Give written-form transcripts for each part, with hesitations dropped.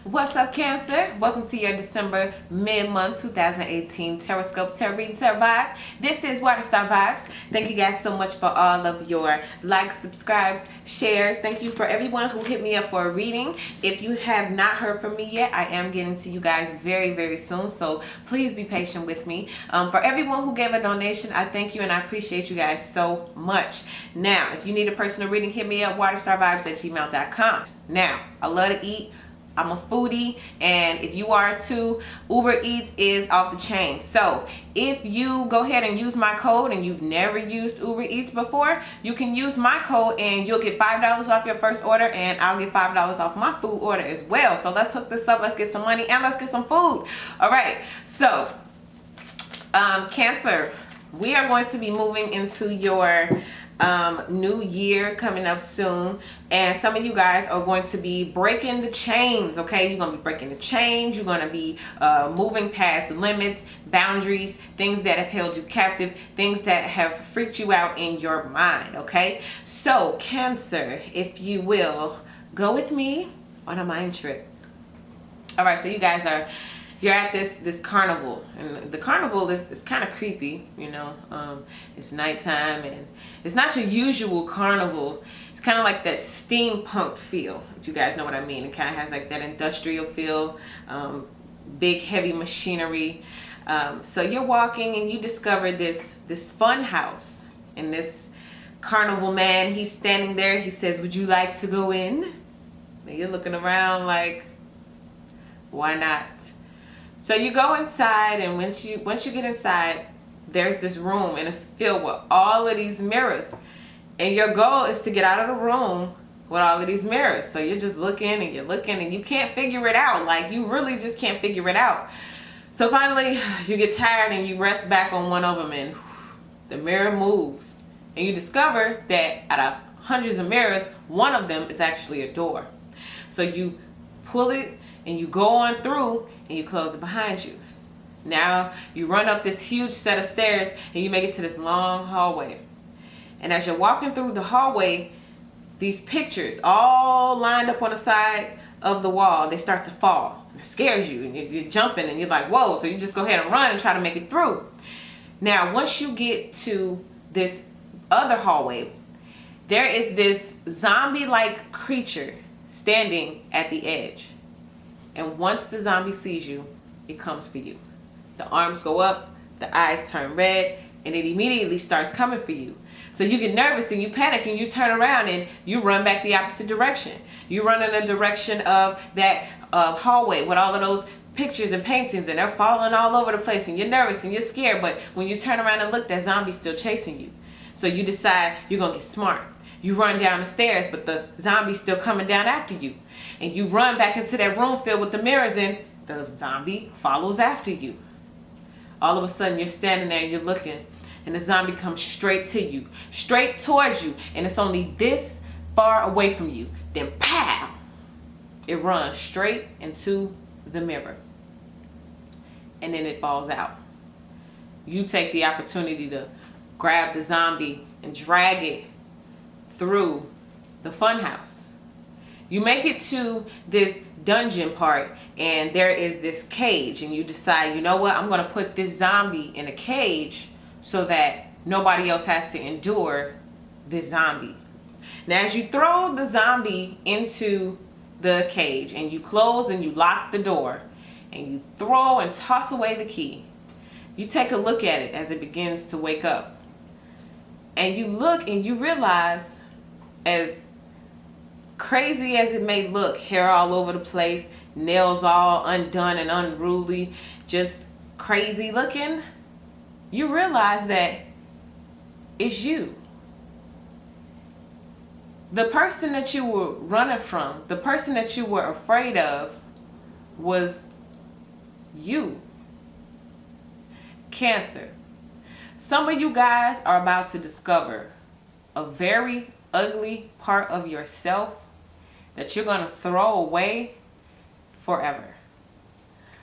What's up, Cancer? Welcome to your December mid-month 2018 Teroscope Tarot Reading Tarot Vibe. This is Waterstar Vibes. Thank you guys so much for all of your likes, subscribes, shares. Thank you for everyone who hit me up for a reading. If you have not heard from me yet, I am getting to you guys very, very soon, so please be patient with me. For everyone who gave a donation, I thank you and I appreciate you guys so much. Now, if you need a personal reading, hit me up, waterstarvibes@gmail.com. Now, I love to eat. I'm a foodie, and if you are too, UberEats is off the chain. So if you go ahead and use my code and you've never used UberEats before, you can use my code and you'll get $5 off your first order, and I'll get $5 off my food order as well. So let's hook this up, let's get some money, and let's get some food. All right, so Cancer, we are going to be moving into your new year coming up soon, and some of you guys are going to be breaking the chains. Okay, you're gonna be breaking the chains, you're gonna be moving past limits, boundaries, things that have held you captive, things that have freaked you out in your mind. Okay, so Cancer, if you will, go with me on a mind trip. All right, so you guys you're at this carnival, and the carnival is kind of creepy, you know. It's nighttime and it's not your usual carnival. It's kind of like that steampunk feel, if you guys know what I mean. It kind of has like that industrial feel, big heavy machinery. So you're walking and you discover this fun house, and this carnival man, he's standing there. He says, "Would you like to go in?" And you're looking around like, why not? So you go inside, and once you get inside, there's this room, and it's filled with all of these mirrors. And your goal is to get out of the room with all of these mirrors. So you're just looking and you're looking and you can't figure it out. Like, you really just can't figure it out. So finally you get tired and you rest back on one of them, and the mirror moves. And you discover that out of hundreds of mirrors, one of them is actually a door. So you pull it and you go on through and you close it behind you. Now you run up this huge set of stairs and you make it to this long hallway. And as you're walking through the hallway, these pictures all lined up on the side of the wall, they start to fall. It scares you, and you're jumping and you're like, whoa. So you just go ahead and run and try to make it through. Now once you get to this other hallway, there is this zombie-like creature standing at the edge. And once the zombie sees you, it comes for you. The arms go up, the eyes turn red, and it immediately starts coming for you. So you get nervous and you panic and you turn around and you run back the opposite direction. You run in the direction of that hallway with all of those pictures and paintings, and they're falling all over the place, and you're nervous and you're scared. But when you turn around and look, that zombie's still chasing you. So you decide you're gonna get smart. You run down the stairs, but the zombie's still coming down after you. And you run back into that room filled with the mirrors, and the zombie follows after you. All of a sudden, you're standing there and you're looking, and the zombie comes straight to you, straight towards you, and it's only this far away from you. Then pow! It runs straight into the mirror. And then it falls out. You take the opportunity to grab the zombie and drag it through the funhouse. You make it to this dungeon part, and there is this cage, and you decide, you know what, I'm going to put this zombie in a cage so that nobody else has to endure this zombie. Now as you throw the zombie into the cage and you close and you lock the door and you throw and toss away the key, you take a look at it as it begins to wake up. And you look and you realize, as crazy as it may look, hair all over the place, nails all undone and unruly, just crazy looking, you realize that it's you. The person that you were running from, the person that you were afraid of, was you. Cancer. Some of you guys are about to discover a very ugly part of yourself that you're going to throw away forever.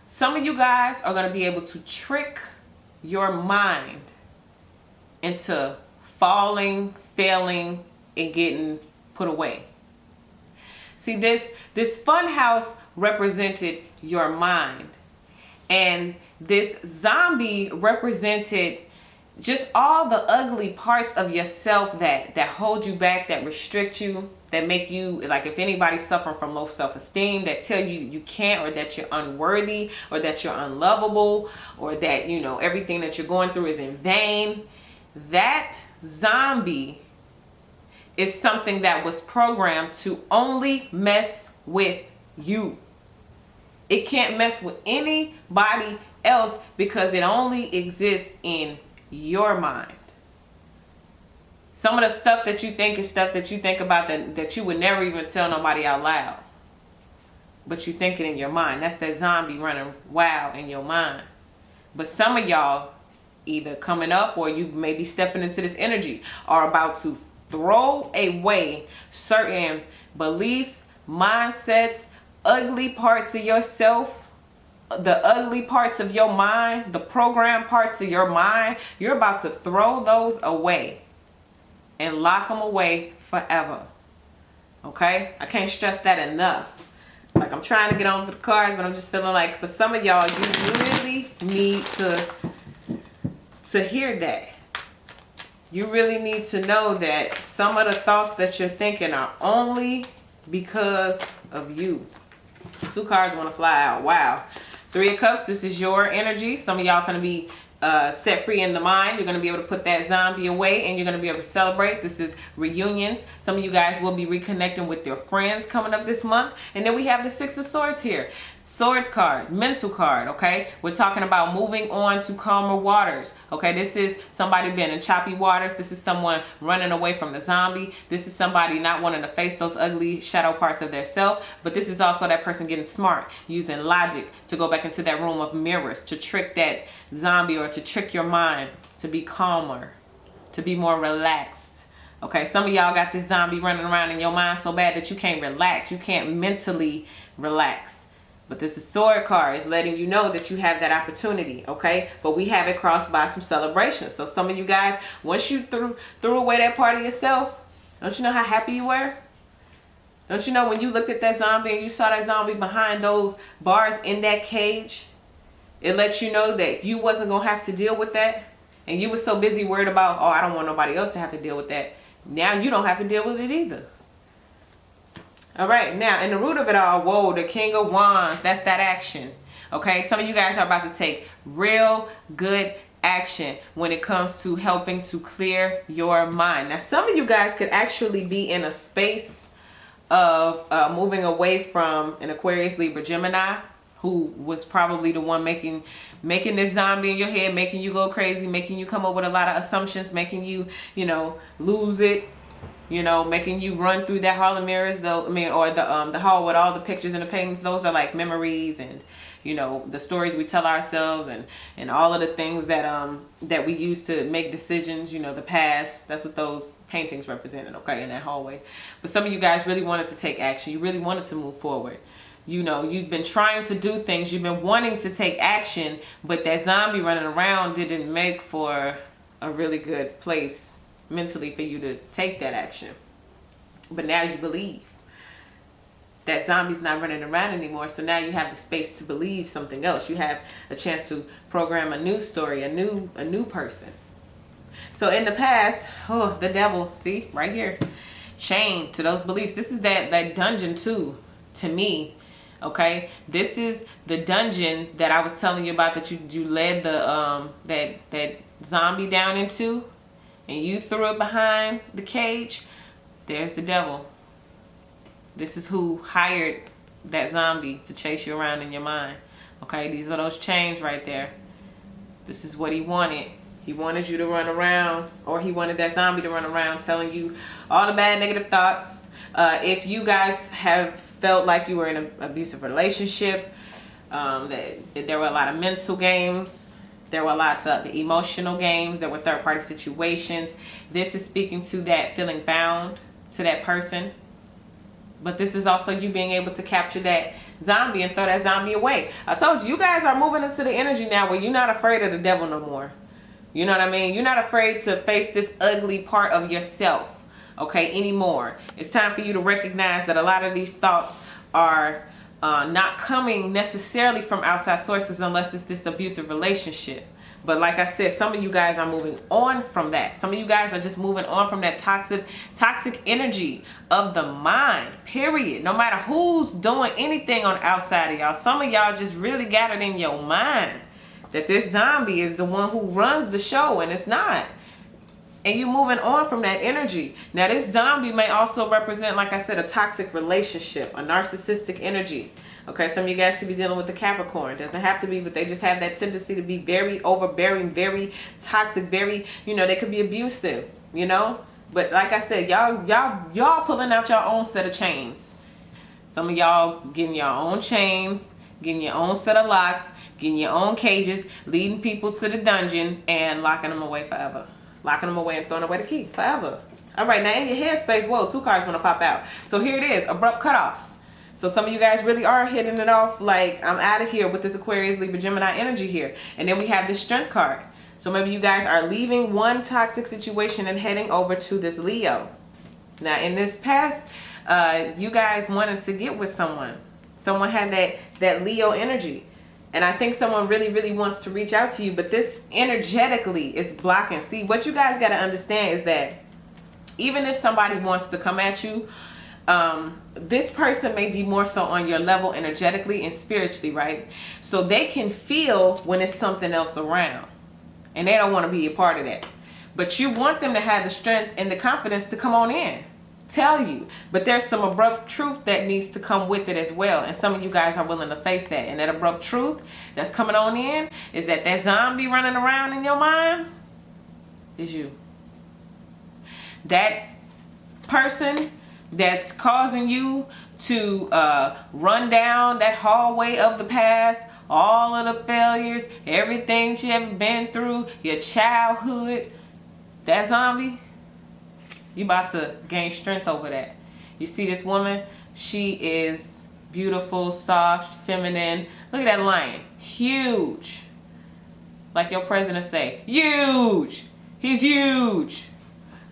Some of you guys are going to be able to trick your mind into falling, failing, and getting put away. See, this fun house represented your mind. And this zombie represented just all the ugly parts of yourself that hold you back, that restrict you, that make you, like if anybody's suffering from low self-esteem, that tell you you can't, or that you're unworthy, or that you're unlovable, or that, you know, everything that you're going through is in vain. That zombie is something that was programmed to only mess with you. It can't mess with anybody else because it only exists in your mind. Some of the stuff that you think is stuff that you think about that you would never even tell nobody out loud. But you think it in your mind. That's that zombie running wild in your mind. But some of y'all, either coming up or you may be stepping into this energy, are about to throw away certain beliefs, mindsets, ugly parts of yourself, the ugly parts of your mind, the programmed parts of your mind. You're about to throw those away and lock them away forever. Okay? I can't stress that enough. Like, I'm trying to get on to the cards, but I'm just feeling like for some of y'all, you really need to hear that. You really need to know that some of the thoughts that you're thinking are only because of you. 2 cards want to fly out. Wow. 3 of Cups, this is your energy. Some of y'all going to be set free in the mind. You're going to be able to put that zombie away and you're going to be able to celebrate. This is reunions. Some of you guys will be reconnecting with your friends coming up this month. And then we have the 6 of Swords here. Swords card, mental card, okay? We're talking about moving on to calmer waters, okay? This is somebody being in choppy waters. This is someone running away from the zombie. This is somebody not wanting to face those ugly shadow parts of their self. But this is also that person getting smart, using logic to go back into that room of mirrors, to trick that zombie or to trick your mind to be calmer, to be more relaxed. Okay, some of y'all got this zombie running around in your mind so bad that you can't relax. You can't mentally relax. But this is Sword card. It's letting you know that you have that opportunity, okay? But we have it crossed by some celebrations. So some of you guys, once you threw away that part of yourself, don't you know how happy you were? Don't you know when you looked at that zombie and you saw that zombie behind those bars in that cage? It lets you know that you wasn't going to have to deal with that. And you were so busy worried about, oh, I don't want nobody else to have to deal with that. Now you don't have to deal with it either. All right, now in the root of it all, whoa, the King of Wands, that's that action. Okay, some of you guys are about to take real good action when it comes to helping to clear your mind. Now, some of you guys could actually be in a space of moving away from an Aquarius, Libra, Gemini, who was probably the one making this zombie in your head, making you go crazy, making you come up with a lot of assumptions, making you, you know, lose it. You know, making you run through that hall of mirrors, though. I mean, or the hall with all the pictures and the paintings. Those are like memories, and you know, the stories we tell ourselves, and all of the things that we use to make decisions. You know, the past. That's what those paintings represented. Okay, in that hallway. But some of you guys really wanted to take action. You really wanted to move forward. You know, you've been trying to do things. You've been wanting to take action, but that zombie running around didn't make for a really good place mentally for you to take that action. But now you believe that zombie's not running around anymore, so now you have the space to believe something else. You have a chance to program a new story, a new person. So in the past, oh, the devil, see right here, chained to those beliefs. This is that dungeon too, to me. Okay, this is the dungeon that I was telling you about, that you led the that zombie down into, and you threw it behind the cage. There's the devil. This is who hired that zombie to chase you around in your mind. Okay, these are those chains right there. This is what he wanted. He wanted you to run around, or he wanted that zombie to run around telling you all the bad negative thoughts. If you guys have felt like you were in an abusive relationship, that there were a lot of mental games. There were lots of emotional games. There were third-party situations. This is speaking to that feeling bound to that person. But this is also you being able to capture that zombie and throw that zombie away. I told you, you guys are moving into the energy now where you're not afraid of the devil no more. You know what I mean? You're not afraid to face this ugly part of yourself. okay, anymore. It's time for you to recognize that a lot of these thoughts are not coming necessarily from outside sources unless it's this abusive relationship. But like I said, some of you guys are moving on from that. Some of you guys are just moving on from that toxic energy of the mind, period. No matter who's doing anything on the outside of y'all, some of y'all just really got it in your mind that this zombie is the one who runs the show, and it's not. And you're moving on from that energy. Now, this zombie may also represent, like I said, a toxic relationship, a narcissistic energy. Okay, some of you guys could be dealing with the Capricorn. Doesn't have to be, but they just have that tendency to be very overbearing, very toxic, very, you know, they could be abusive, you know. But like I said, y'all pulling out your own set of chains. Some of y'all getting your own chains, getting your own set of locks, getting your own cages, leading people to the dungeon and locking them away forever. Locking them away and throwing away the key forever. All right, now in your headspace, whoa, 2 cards want to pop out. So here it is, abrupt cutoffs. So some of you guys really are hitting it off like, I'm out of here with this Aquarius, Libra, Gemini energy here. And then we have this Strength card. So maybe you guys are leaving one toxic situation and heading over to this Leo. Now in this past, you guys wanted to get with someone. Someone had that Leo energy. And I think someone really, really wants to reach out to you, but this energetically is blocking. See, what you guys got to understand is that even if somebody wants to come at you, this person may be more so on your level energetically and spiritually, right? So they can feel when it's something else around, and they don't want to be a part of that. But you want them to have the strength and the confidence to come on in, tell you. But there's some abrupt truth that needs to come with it as well, and some of you guys are willing to face that. And that abrupt truth that's coming on in is that zombie running around in your mind is you. That person that's causing you to run down that hallway of the past, all of the failures, everything you ever been through, your childhood, that zombie, you about to gain strength over that. You see this woman, she is beautiful, soft, feminine. Look at that lion, huge. Like your president say, huge. He's huge.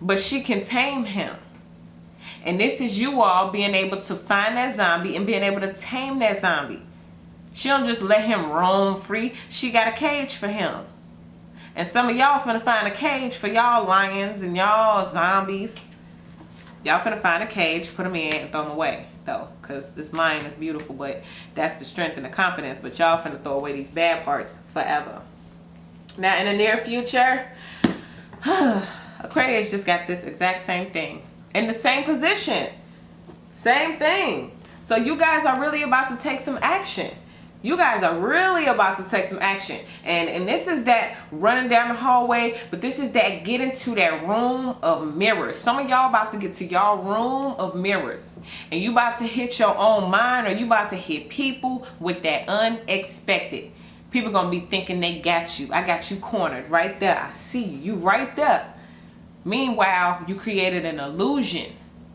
But she can tame him. And this is you all being able to find that zombie and being able to tame that zombie. She don't just let him roam free. She got a cage for him. And some of y'all finna find a cage for y'all lions and y'all zombies. Y'all finna find a cage, put them in, and throw them away, though. Because this lion is beautiful, but that's the strength and the confidence. But y'all finna throw away these bad parts forever. Now, in the near future, Aquarius just got this exact same thing. In the same position. Same thing. So you guys are really about to take some action. You guys are really about to take some action. And this is that running down the hallway, but this is that get into that room of mirrors. Some of y'all about to get to y'all room of mirrors. And you about to hit your own mind, or you about to hit people with that unexpected. People gonna be thinking they got you. I got you cornered right there. I see you. You right there. Meanwhile, you created an illusion,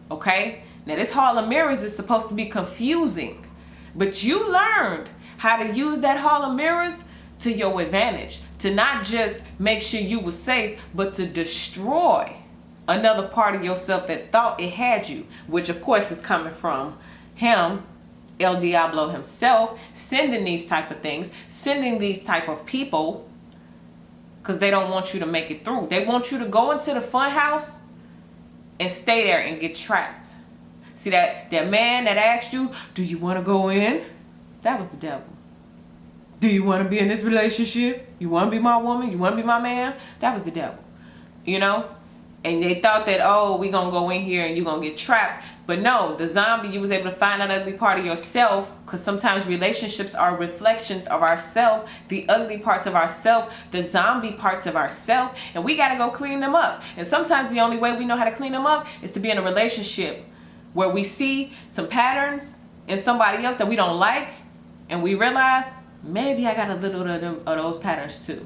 okay? Now, this hall of mirrors is supposed to be confusing, but you learned how to use that hall of mirrors to your advantage, to not just make sure you were safe, but to destroy another part of yourself that thought it had you, which of course is coming from him, El Diablo himself, sending these type of things, sending these type of people, because they don't want you to make it through. They want you to go into the funhouse and stay there and get trapped. See that man that asked you, do you want to go in? That was the devil. Do you want to be in this relationship? You want to be my woman? You want to be my man? That was the devil. You know? And they thought that, oh, we going to go in here and you're going to get trapped. But no, the zombie, you was able to find that ugly part of yourself, because sometimes relationships are reflections of ourself, the ugly parts of ourself, the zombie parts of ourself, and we got to go clean them up. And sometimes the only way we know how to clean them up is to be in a relationship where we see some patterns in somebody else that we don't like, and we realize, maybe I got a little of those patterns too.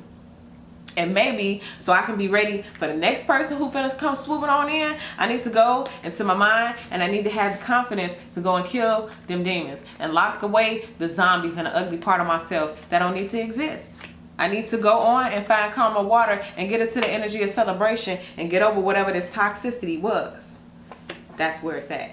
And maybe, so I can be ready for the next person who finna come swooping on in, I need to go into my mind, and I need to have the confidence to go and kill them demons and lock away the zombies and the ugly part of myself that don't need to exist. I need to go on and find calmer water and get into the energy of celebration and get over whatever this toxicity was. That's where it's at.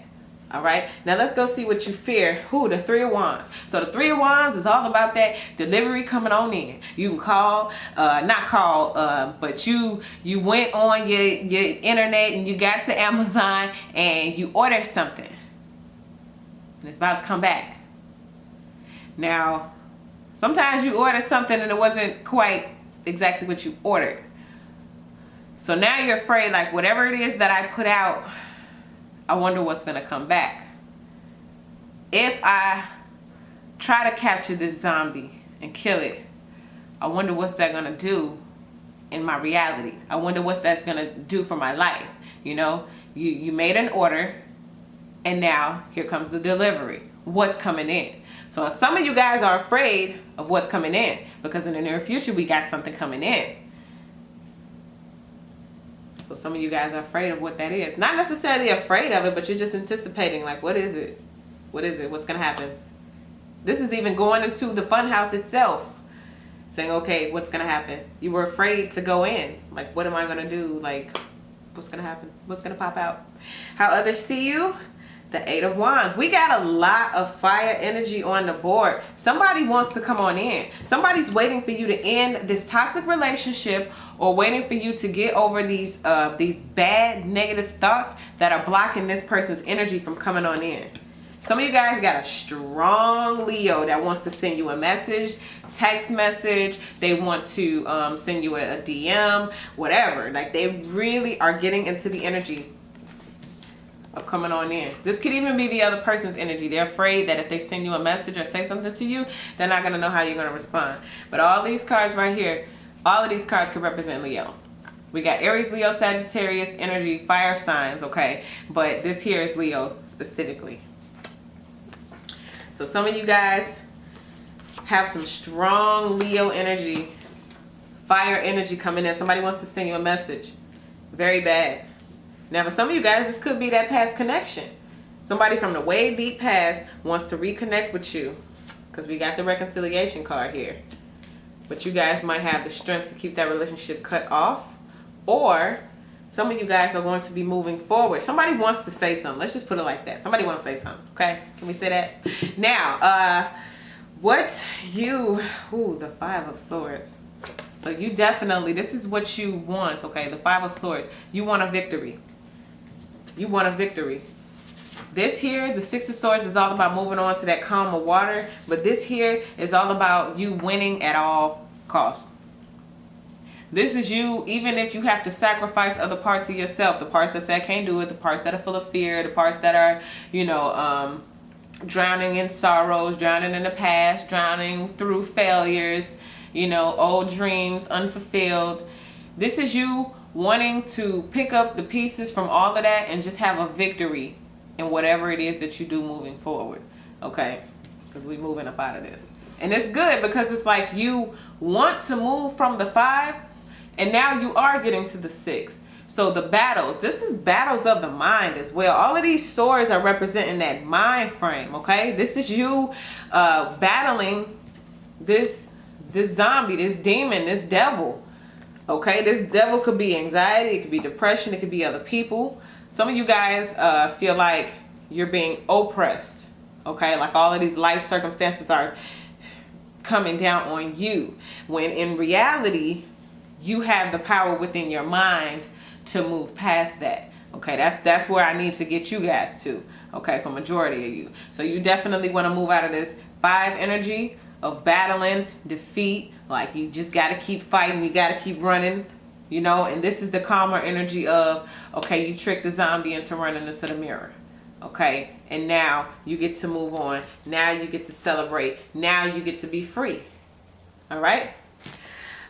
All right, now let's go see what you fear. The 3 of Wands. So the 3 of Wands is all about that delivery coming on in. You call, not call, but you went on your internet and you got to Amazon and you ordered something. And it's about to come back. Now, sometimes you ordered something and it wasn't quite exactly what you ordered. So now you're afraid, like, whatever it is that I put out, I wonder what's going to come back. If I try to capture this zombie and kill it, I wonder what's that going to do in my reality. I wonder what that's going to do for my life. You know, you made an order and now here comes the delivery. What's coming in? So some of you guys are afraid of what's coming in because in the near future we got something coming in. So some of you guys are afraid of what that is. Not necessarily afraid of it, but you're just anticipating, like, what is it? What is it? What's going to happen? This is even going into the funhouse itself. Saying, okay, what's going to happen? You were afraid to go in. Like, what am I going to do? Like, what's going to happen? What's going to pop out? How others see you? The 8 of Wands. We got a lot of fire energy on the board. Somebody wants to come on in. Somebody's waiting for you to end this toxic relationship or waiting for you to get over these bad negative thoughts that are blocking this person's energy from coming on in. Some of you guys got a strong Leo that wants to send you a message, text message. They want to send you a DM, whatever. Like, they really are getting into the energy of coming on in. This could even be the other person's energy. They're afraid that if they send you a message or say something to you, they're not going to know how you're going to respond. But all these cards right here, all of these cards could represent Leo. We got Aries, Leo, Sagittarius, energy, fire signs, okay? But this here is Leo specifically. So some of you guys have some strong Leo energy, fire energy coming in. Somebody wants to send you a message. Very bad. Now, for some of you guys, this could be that past connection. Somebody from the way deep past wants to reconnect with you because we got the reconciliation card here. But you guys might have the strength to keep that relationship cut off, or some of you guys are going to be moving forward. Somebody wants to say something. Let's just put it like that. Somebody wants to say something, okay? Can we say that? Now, the 5 of Swords. So you definitely, this is what you want, okay? The 5 of Swords. You want a victory. You want a victory. This here, the 6 of Swords, is all about moving on to that calmer water. But this here is all about you winning at all costs. This is you, even if you have to sacrifice other parts of yourself. The parts that say I can't do it. The parts that are full of fear. The parts that are, you know, drowning in sorrows. Drowning in the past. Drowning through failures. You know, old dreams, unfulfilled. This is you wanting to pick up the pieces from all of that and just have a victory in whatever it is that you do moving forward. Okay? Because we're moving up out of this. And it's good because it's like you want to move from the 5 and now you are getting to the 6. So the battles, this is battles of the mind as well. All of these swords are representing that mind frame. Okay? This is you battling this zombie, this demon, this devil. Okay, this devil could be anxiety, it could be depression, it could be other people. Some of you guys feel like you're being oppressed. Okay, like all of these life circumstances are coming down on you. When in reality, you have the power within your mind to move past that. Okay, that's where I need to get you guys to. Okay, for majority of you. So you definitely want to move out of this 5 energy of battling, defeat. Like, you just got to keep fighting. You got to keep running, you know. And this is the calmer energy of, okay, you tricked the zombie into running into the mirror. Okay. And now you get to move on. Now you get to celebrate. Now you get to be free. All right.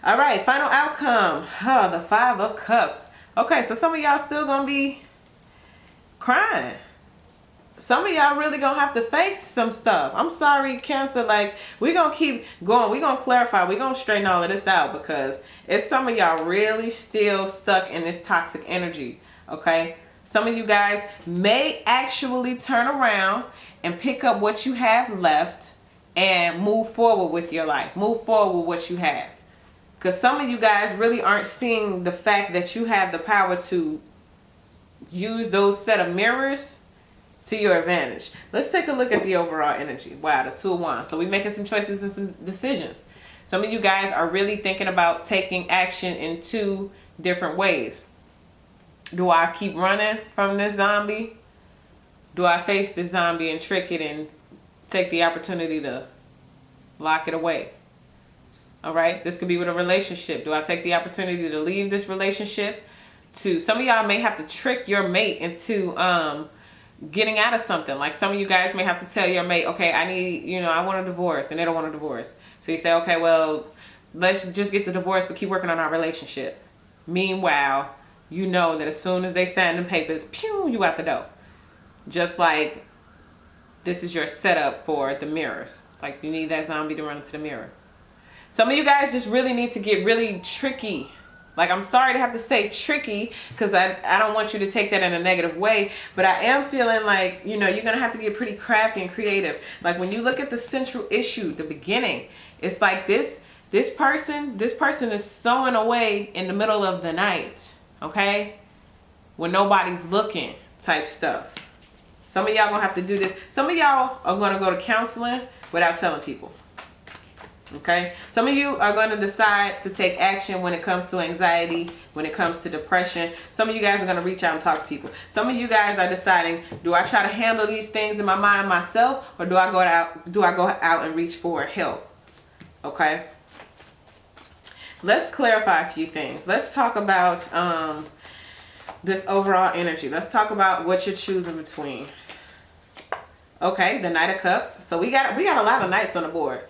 All right. Final outcome. Oh, the 5 of Cups. Okay. So some of y'all still going to be crying. Some of y'all really gonna have to face some stuff. I'm sorry, Cancer. Like, we're gonna keep going. We're gonna clarify. We're gonna straighten all of this out because it's some of y'all really still stuck in this toxic energy. Okay? Some of you guys may actually turn around and pick up what you have left and move forward with your life. Move forward with what you have. Because some of you guys really aren't seeing the fact that you have the power to use those set of mirrors to your advantage. Let's take a look at the overall energy. Wow, the 2 of Wands. So we're making some choices and some decisions. Some of you guys are really thinking about taking action in 2 different ways. Do I keep running from this zombie? Do I face the zombie and trick it and take the opportunity to lock it away? All right, this could be with a relationship. Do I take the opportunity to leave this relationship? Some of y'all may have to trick your mate into getting out of something. Like some of you guys may have to tell your mate, okay, I want a divorce, and they don't want a divorce. So you say, okay, well, let's just get the divorce, but keep working on our relationship. Meanwhile, you know that as soon as they sign the papers, pew, you out the door. Just like this is your setup for the mirrors. Like you need that zombie to run into the mirror. Some of you guys just really need to get really tricky. Like, I'm sorry to have to say tricky, because I don't want you to take that in a negative way, but I am feeling like, you're going to have to get pretty crafty and creative. Like, when you look at the central issue, the beginning, it's like this person is sewing away in the middle of the night, okay? When nobody's looking type stuff. Some of y'all going to have to do this. Some of y'all are going to go to counseling without telling people. Okay, some of you are going to decide to take action when it comes to anxiety, when it comes to depression. Some of you guys are going to reach out and talk to people. Some of you guys are deciding, do I try to handle these things in my mind myself, or do I go out and reach for help? Okay, let's clarify a few things. Let's talk about this overall energy. Let's talk about what you're choosing between. Okay, the Knight of Cups. So we got a lot of knights on the board.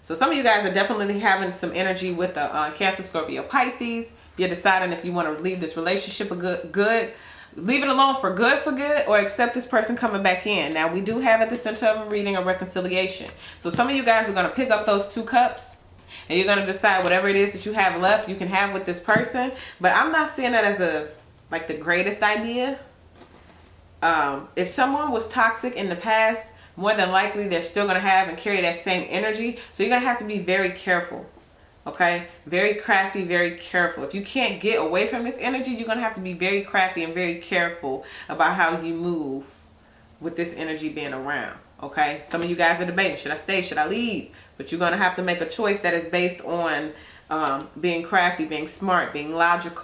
So some of you guys are definitely having some energy with the Cancer, Scorpio, Pisces. You're deciding if you want to leave this relationship leave it alone for good, or accept this person coming back in. Now, we do have at the center of a reading a reconciliation. So some of you guys are going to pick up those 2 cups, and you're going to decide whatever it is that you have left, you can have with this person. But I'm not seeing that as the greatest idea. If someone was toxic in the past, more than likely they're still going to have and carry that same energy. So you're going to have to be very careful. Okay? Very crafty, very careful. If you can't get away from this energy, you're going to have to be very crafty and very careful about how you move with this energy being around. Okay? Some of you guys are debating, should I stay, should I leave? But you're going to have to make a choice that is based on being crafty, being smart, being logic.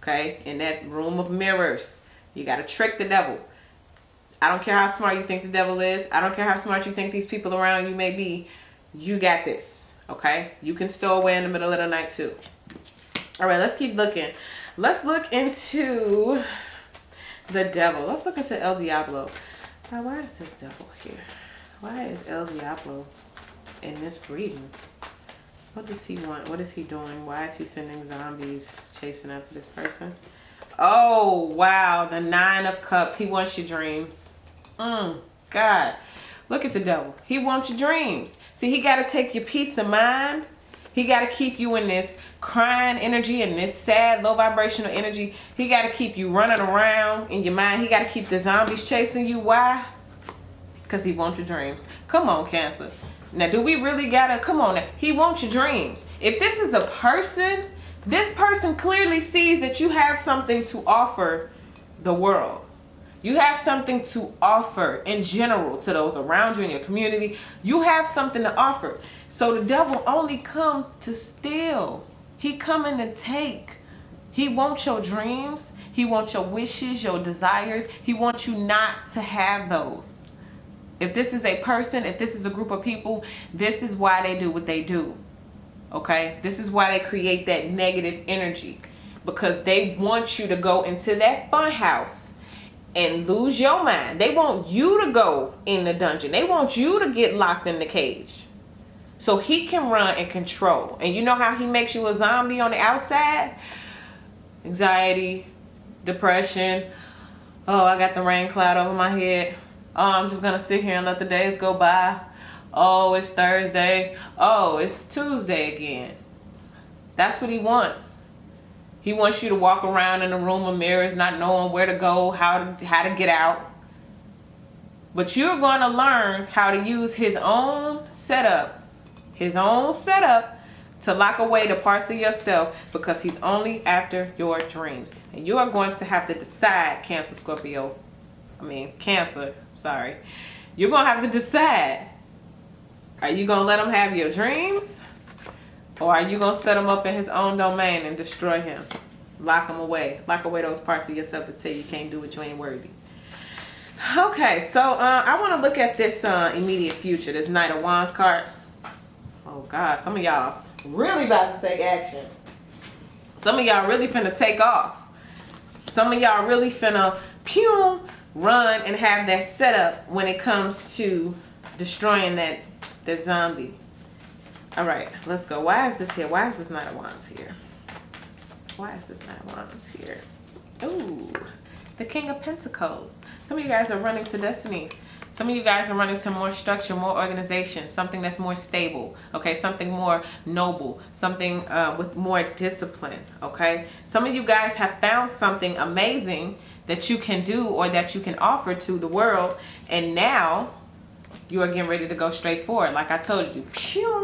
Okay? In that room of mirrors, you got to trick the devil. I don't care how smart you think the devil is. I don't care how smart you think these people around you may be. You got this, okay? You can stow away in the middle of the night too. All right, let's keep looking. Let's look into the devil. Let's look into El Diablo. Now, why is this devil here? Why is El Diablo in this reading? What does he want? What is he doing? Why is he sending zombies chasing after this person? Oh, wow. The 9 of Cups. He wants your dreams. God. Look at the devil. He wants your dreams. See, he got to take your peace of mind. He got to keep you in this crying energy and this sad, low vibrational energy. He got to keep you running around in your mind. He got to keep the zombies chasing you. Why? Because he wants your dreams. Come on, Cancer. Now, do we really got to? Come on now. He wants your dreams. If this is a person, this person clearly sees that you have something to offer the world. You have something to offer in general to those around you in your community. You have something to offer. So the devil only come to steal. He coming to take. He wants your dreams. He wants your wishes, your desires. He wants you not to have those. If this is a person, if this is a group of people, this is why they do what they do. Okay? This is why they create that negative energy. Because they want you to go into that fun house and lose your mind. They want you to go in the dungeon. They want you to get locked in the cage. So he can run and control. And you know how he makes you a zombie on the outside? Anxiety, depression. Oh, I got the rain cloud over my head. Oh, I'm just going to sit here and let the days go by. Oh, it's Thursday. Oh, it's Tuesday again. That's what he wants. He wants you to walk around in a room of mirrors, not knowing where to go, how to get out. But you're going to learn how to use his own setup to lock away the parts of yourself because he's only after your dreams. And you are going to have to decide, Cancer, sorry. You're going to have to decide, are you going to let him have your dreams? Or are you going to set him up in his own domain and destroy him? Lock him away. Lock away those parts of yourself that tell you can't do it, you ain't worthy. Okay, so I want to look at this immediate future, this Knight of Wands card. Oh, God, some of y'all really about to take action. Some of y'all really finna take off. Some of y'all really finna run and have that setup when it comes to destroying that zombie. All right, let's go. Why is this here? Why is this Knight of Wands here? Why is this Knight of Wands here? Ooh, the King of Pentacles. Some of you guys are running to destiny. Some of you guys are running to more structure, more organization, something that's more stable, okay? Something more noble, something with more discipline, okay? Some of you guys have found something amazing that you can do or that you can offer to the world, and now you are getting ready to go straight forward. Like I told you,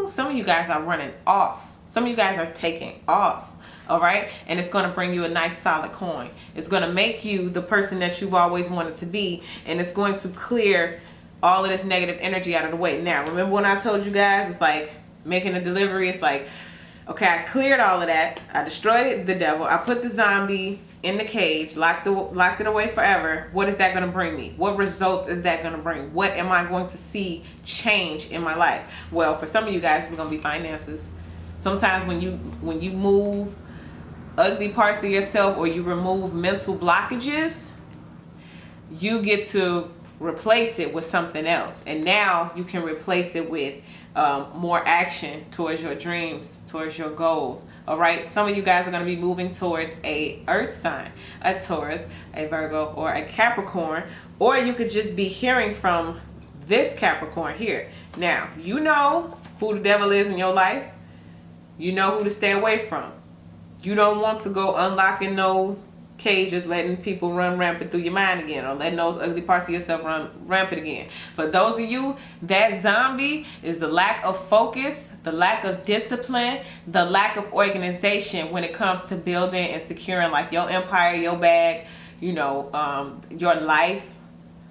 some of you guys are running off. Some of you guys are taking off. All right, and it's going to bring you a nice solid coin. It's going to make you the person that you've always wanted to be, and it's going to clear all of this negative energy out of the way. Now, remember when I told you guys, it's like making a delivery. It's like, okay, I cleared all of that. I destroyed the devil. I put the zombie in the cage, locked it away forever. What is that going to bring me? What results is that going to bring? What am I going to see change in my life? Well, for some of you guys, it's going to be finances. Sometimes when you move ugly parts of yourself or you remove mental blockages, you get to replace it with something else, and now you can replace it with more action towards your dreams, towards your goals. All right, some of you guys are going to be moving towards a earth sign, a Taurus, a Virgo, or a Capricorn, or you could just be hearing from this Capricorn here. Now, you know who the devil is in your life. You know who to stay away from. You don't want to go unlocking no cages, letting people run rampant through your mind again, or letting those ugly parts of yourself run rampant again. For those of you, that zombie is the lack of focus, the lack of discipline, the lack of organization when it comes to building and securing like your empire, your bag, you know, your life.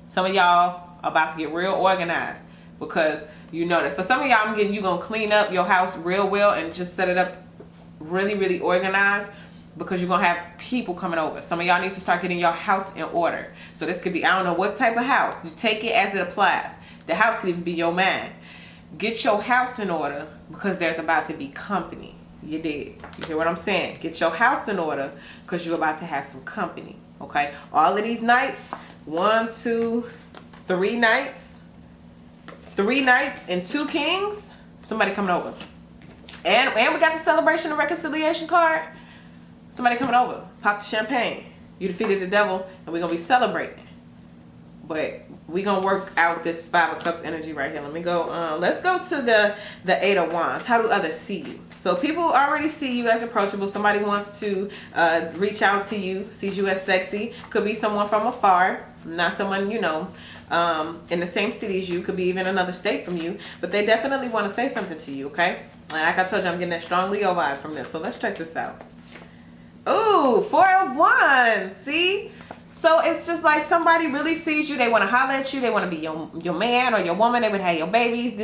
Some of y'all are about to get real organized because you know that. For some of y'all, I'm getting you gonna clean up your house real well and just set it up really, really organized, because you're gonna have people coming over. Some of y'all need to start getting your house in order. So this could be, I don't know what type of house. You take it as it applies. The house could even be your mind. Get your house in order because there's about to be company. You did. You hear what I'm saying? Get your house in order because you're about to have some company. Okay? All of these nights, 1, 2, 3 nights. 3 nights and 2 kings. Somebody coming over. And we got the celebration and reconciliation card. Somebody coming over. Pop the champagne. You defeated the devil and we're going to be celebrating. But we're going to work out this 5 of Cups energy right here. Let me go. Let's go to the 8 of Wands. How do others see you? So people already see you as approachable. Somebody wants to reach out to you, sees you as sexy. Could be someone from afar. Not someone, you know, in the same city as you. Could be even another state from you. But they definitely want to say something to you, okay? And like I told you, I'm getting that strong Leo vibe from this. So let's check this out. Ooh, 4 of Wands. See? So it's just like somebody really sees you. They want to holler at you. They want to be your man or your woman. They would have your babies.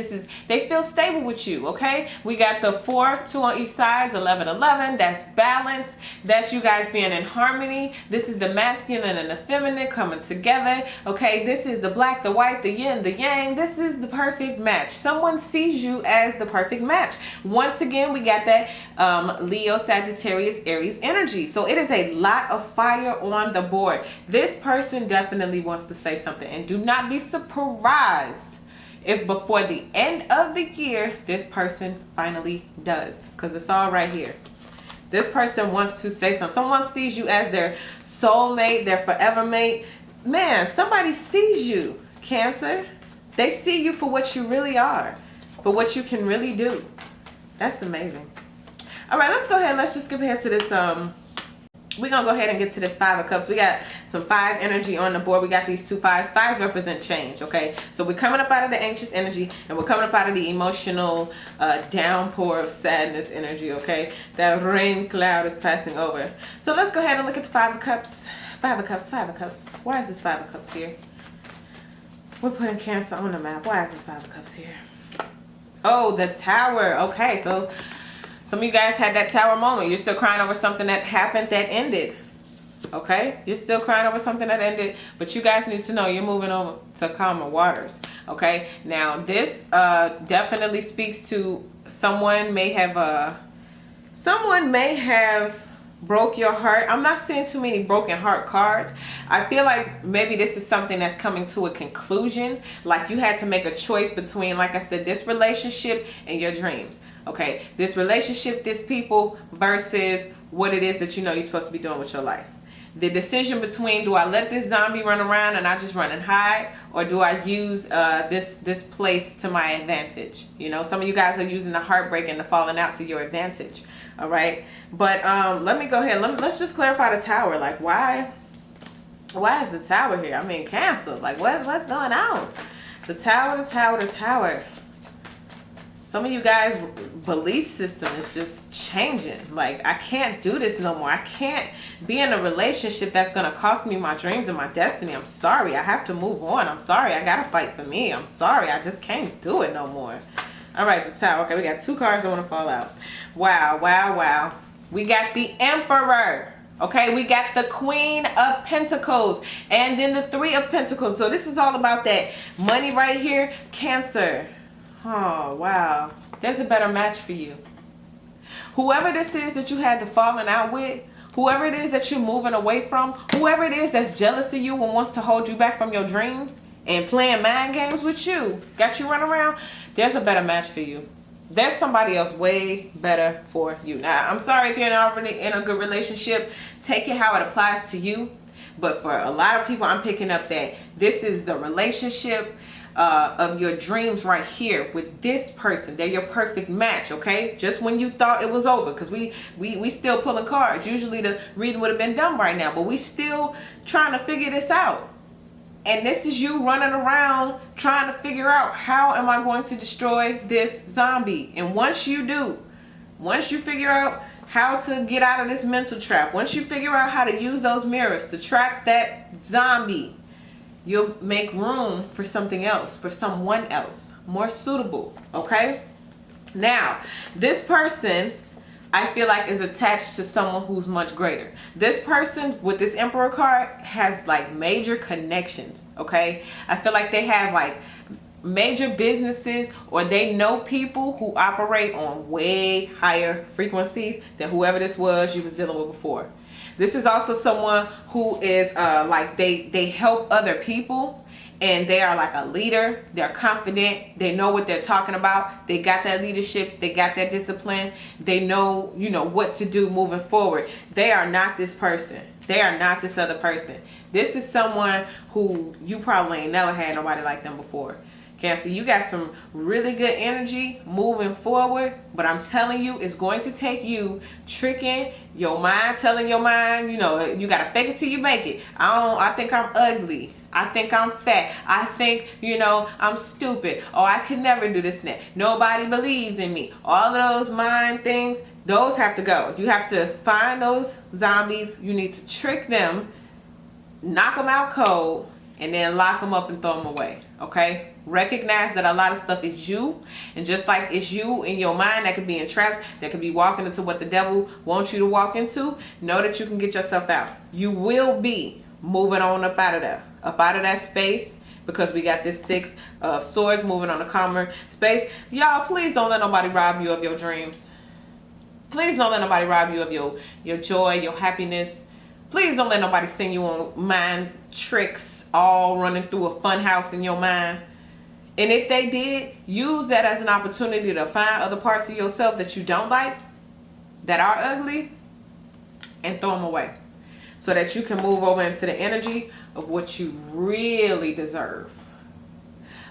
They feel stable with you, okay? We got the 4, 2 on each sides, 11, 11. That's balance. That's you guys being in harmony. This is the masculine and the feminine coming together, okay? This is the black, the white, the yin, the yang. This is the perfect match. Someone sees you as the perfect match. Once again, we got that Leo, Sagittarius, Aries energy. So it is a lot of fire on the board. This person definitely wants to say something, and do not be surprised if before the end of the year this person finally does, because it's all right here. This person wants to say something. Someone sees you as their soulmate, their forever mate. Man, somebody sees you, Cancer. They see you for what you really are, for what you can really do. That's amazing. All right, let's go ahead. Let's just skip ahead to this we're gonna go ahead and get to this 5 of Cups. We got some 5 energy on the board. We got these 2 5s. 5s represent change, okay? So we're coming up out of the anxious energy, and we're coming up out of the emotional downpour of sadness energy, okay? That rain cloud is passing over. So let's go ahead and look at the 5 of Cups. 5 of Cups, 5 of Cups. Why is this 5 of Cups here? We're putting Cancer on the map. Why is this 5 of Cups here? Oh, the Tower. Okay, so some of you guys had that Tower moment. You're still crying over something that happened that ended. Okay? You're still crying over something that ended. But you guys need to know you're moving over to calmer waters. Okay? Now, this definitely speaks to someone may have broke your heart. I'm not seeing too many broken heart cards. I feel like maybe this is something that's coming to a conclusion. Like you had to make a choice between, like I said, this relationship and your dreams. Okay, this relationship, this people versus what it is that you know you're supposed to be doing with your life. The decision between, do I let this zombie run around and I just run and hide, or do I use this place to my advantage? You know, some of you guys are using the heartbreak and the falling out to your advantage. All right, but let me go ahead. Let's just clarify the Tower. Like, why is the Tower here? I mean, Cancer. Like, what's going on? The Tower, the Tower, the Tower. Some of you guys' belief system is just changing. Like, I can't do this no more. I can't be in a relationship that's going to cost me my dreams and my destiny. I'm sorry. I have to move on. I'm sorry. I got to fight for me. I'm sorry. I just can't do it no more. All right, the Tower. Okay, we got 2 cards that want to fall out. Wow, wow, wow. We got the Emperor. Okay, we got the Queen of Pentacles and then the 3 of Pentacles. So this is all about that money right here. Cancer. Oh, wow. There's a better match for you. Whoever this is that you had the falling out with, whoever it is that you're moving away from, whoever it is that's jealous of you and wants to hold you back from your dreams and playing mind games with you, got you running around, there's a better match for you. There's somebody else way better for you. Now, I'm sorry if you're not already in a good relationship. Take it how it applies to you. But for a lot of people, I'm picking up that this is the relationship of your dreams right here with this person. They're your perfect match, okay? Just when you thought it was over, because we still pulling cards. Usually the reading would have been done right now, but we still trying to figure this out. And this is you running around trying to figure out, how am I going to destroy this zombie? And once you do, once you figure out how to get out of this mental trap, once you figure out how to use those mirrors to trap that zombie, you'll make room for something else, for someone else, more suitable, okay? Now, this person, I feel like, is attached to someone who's much greater. This person with this Emperor card has like major connections, okay? I feel like they have like major businesses, or they know people who operate on way higher frequencies than whoever this was you was dealing with before. This is also someone who is like they help other people, and they are like a leader. They're confident. They know what they're talking about. They got that leadership. They got that discipline. They know, you know, what to do moving forward. They are not this person. They are not this other person. This is someone who you probably ain't never had nobody like them before. Cancer, you got some really good energy moving forward, but I'm telling you, it's going to take you tricking your mind, telling your mind, you know, you got to fake it till you make it. I think I'm ugly. I think I'm fat. I think, you know, I'm stupid. Oh, I could never do this and that. Nobody believes in me. All of those mind things, those have to go. You have to find those zombies. You need to trick them, knock them out cold, and then lock them up and throw them away. Okay? Recognize that a lot of stuff is you, and just like it's you in your mind that could be in traps, that could be walking into what the devil wants you to walk into, know that you can get yourself out. You will be moving on up out of that space, because we got this 6 of Swords moving on a calmer space. Y'all, please don't let nobody rob you of your dreams. Please don't let nobody rob you of your joy, your happiness. Please don't let nobody send you on mind tricks all running through a fun house in your mind. And if they did, use that as an opportunity to find other parts of yourself that you don't like, that are ugly, and throw them away, so that you can move over into the energy of what you really deserve.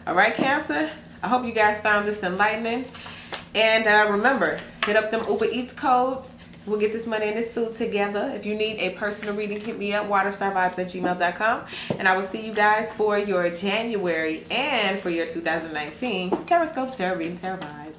All right, Cancer, I hope you guys found this enlightening. And remember, hit up them UberEats codes. We'll get this money and this food together. If you need a personal reading, hit me up, waterstarvibes@gmail.com. And I will see you guys for your January and for your 2019 Tarot Scope, Tarot Reading, Tarot Vibes.